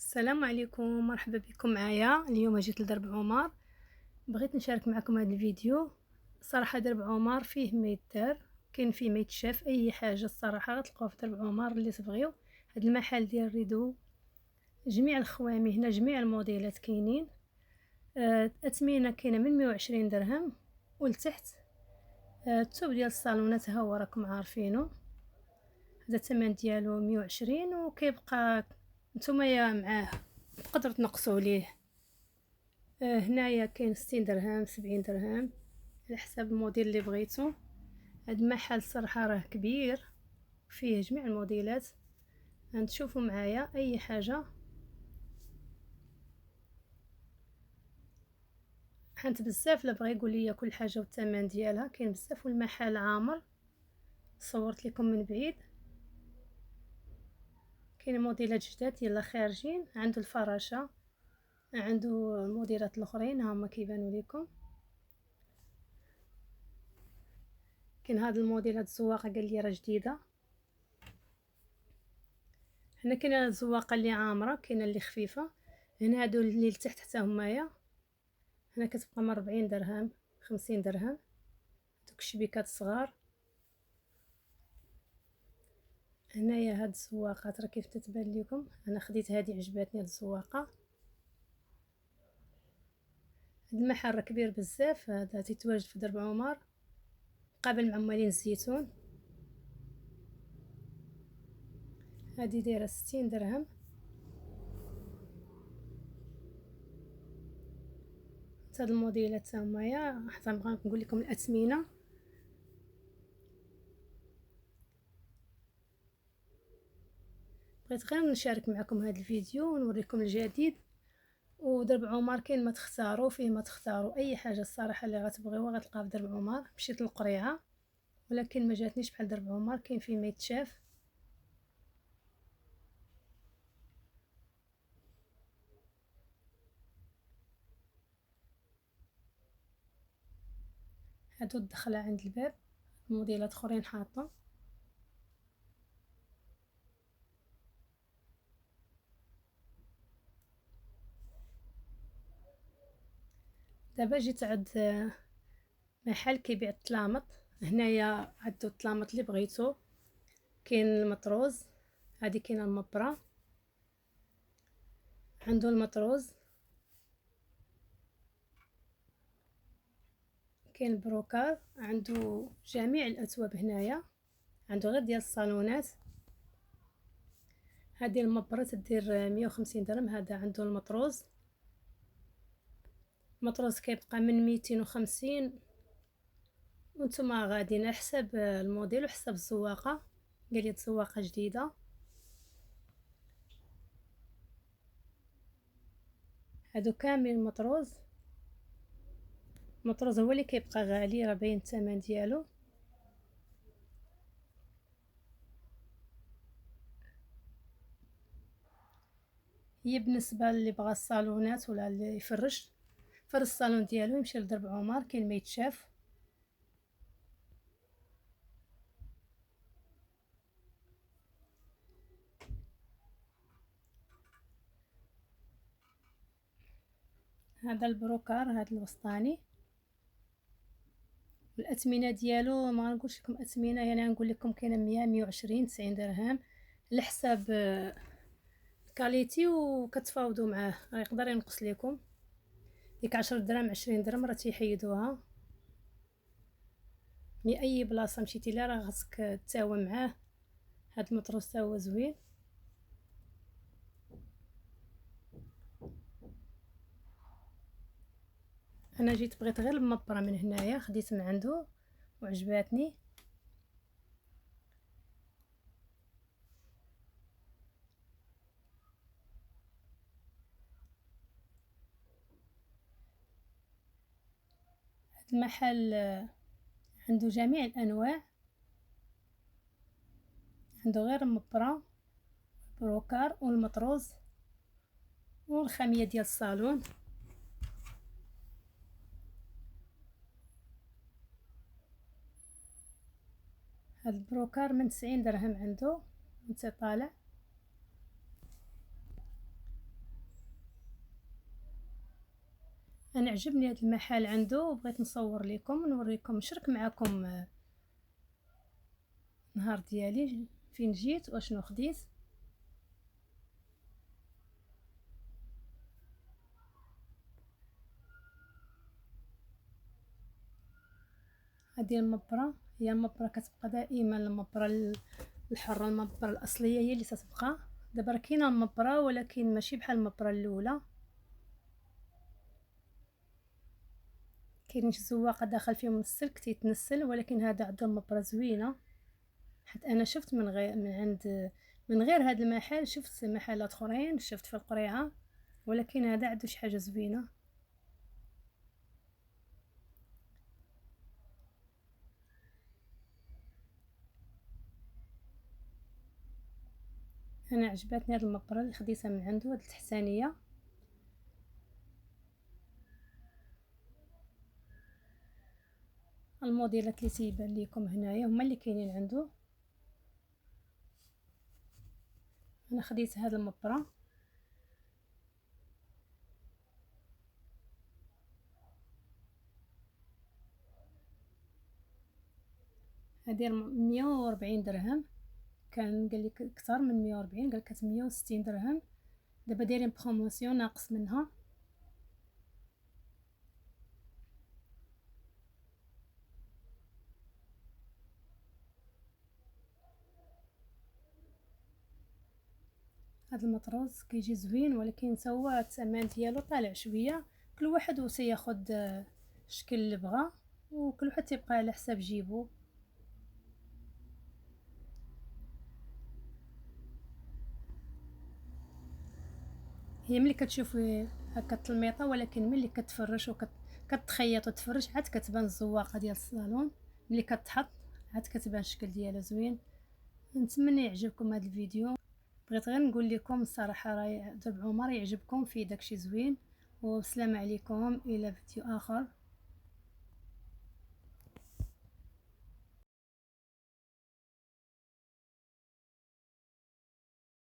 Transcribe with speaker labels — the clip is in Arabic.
Speaker 1: السلام عليكم، مرحبا بكم معايا. اليوم جيت لدرب عمر، بغيت نشارك معكم هذا الفيديو. صراحه درب عمر فيه ما يدار، كاين فيه ما يتشاف، اي حاجه الصراحه غتلقاوها في درب عمر اللي تبغيو. هذا المحل ديال ريدو، جميع الخوامي هنا، جميع الموديلات كاينين. اثمنه كاينه من 120 درهم ولتحت. الثوب ديال الصالونات ها هو راكم عارفينه، هذا الثمن ديالو 120 وكيبقى نتوما معاه تقدروا تنقصوا ليه. هنايا كاين 60 درهم 70 درهم على حسب الموديل اللي بغيتو. هاد المحل صراحه راه كبير، فيه جميع الموديلات. تشوفوا معايا اي حاجه، حنت بزاف لا بغى يقول لي كل حاجه والثمن ديالها، كاين بزاف والمحل عامر. صورت لكم من بعيد. كاين موديلات جداد يلا خارجين، عنده الفراشه، عنده الموديلات الاخرين هما كيبانوا لكم. كاين هاد الموديلات الزواقه قال لي راه جديده. هنا كاينه الزواقه اللي عامره، كاينه اللي خفيفه. هنا هادو اللي لتحت حتى همايا، هنا كتبقى من 40 درهم 50 درهم. دوك الشبيكات صغار. هنايا هاد الزواقات راه كيف تتبان لكم، انا خديت هادي عجباتني هاد الزواقه. هاد المحل راه كبير بزاف، هذا تيتواجد في درب عمر قابل معمالين الزيتون. هادي دايره 60 درهم. هاد الموديلات هما حتى نبغى نقول لكم الاثمنه. بغيت غير نشارك معكم هذا الفيديو ونوريكم الجديد. ودرب عمر كاين ما تختاروا فيه، ما تختاروا اي حاجه الصراحه اللي غتبغيوها غتلقاها في درب عمر. مشيت للقريعه ولكن ما جاتنيش بحال درب عمر، كاين فيه ما يتشاف. هادو الدخله عند الباب، موديلات اخرين حاطه. دابا جيت عند محل كيبيع الطلامط. هنايا عندو الطلامط اللي بغيتو، كاين المطروز، هذه كاينه المبره، عنده المطروز، كاين البروكار، عنده جميع الاثواب. هنايا عنده غير ديال الصالونات. هذه المبره تدير 150 درهم. هذا عنده المطروز، المطروز كيبقى من 250. وانتم غاديين على حساب الموديل وحساب الزواقه. قال لي الزواقه جديده. هادو كاملين مطروز. المطروز هو اللي كيبقى غالي، راه باين الثمن ديالو. هي بالنسبه اللي بغى الصالونات ولا اللي يفرش الصالون ديالو يمشي لدرب عمر، كاين ما يتشاف. هذا البروكار، هذا الوسطاني، الاثمنه ديالو ما نقولش لكم اثمنه، يعني نقول لكم كاينه 100 120 90 درهم على حساب الكاليتي، وكتفاوضوا معاه راه يقدر ينقص لكم. ديك 10 درهم 20 درهم راه تيحيدوها. من اي بلاصه مشيتي لها راه خاصك تساوى معاه. هاد المطروس تا هو زوين. انا جيت بغيت غير المبره من هنايا، خديت من عنده وعجباتني. هاد المحل عنده جميع الانواع، عنده غير المبره، البروكار والمطروز والخاميه ديال الصالون. هاد البروكار من 90 درهم عنده، وانت طالع. انا عجبني هذا المحل عنده وبغيت نصور لكم ونوريكم نشارك معكم نهار ديالي فين جيت واشنو خديت. هذه المبرة هي المبرة كتبقى دائما المبرة الحرة، المبرة الاصليه هي اللي تتبقى. دابا كاينه المبرة ولكن ماشي بحال المبرة الاولى، كاينين شي زواقه داخل فيهم السلك تيتنسل، ولكن هذا عنده مبرة زوينه. حتى انا شفت من غير هذا المحل، شفت محلات اخرين، شفت في القريعه، ولكن هذا عنده شي حاجه زوينه. انا عجبتني هذه المبرة اللي خديتها من عنده، هذه التحسانيه. الموديلات اللي تيبان ليكم هنايا هما اللي كاينين عنده. انا خديت هذه المبرة، هذه 140 درهم. كان قال لك اكثر من 140، قال لك 160 درهم. دابا دايرين بروموسيون ناقص منها. هذا المطروز كيجي زوين، ولكن سوا الثمن ديالو طالع شويه. كل واحد وسياخد الشكل اللي بغا، وكل واحد تيبقى على حساب جيبو. هي ملي كتشوفي هكا التلميطه، ولكن ملي كتفرش كتخيط وتفرش عاد كتبان الزواقه ديال الصالون. ملي كتحط عاد كتبان الشكل ديالها زوين. نتمنى يعجبكم هذا الفيديو. بغيت غير نقول لكم الصراحه راهي درب عمر يعجبكم فيه داكشي زوين. والسلام عليكم الى فيديو اخر.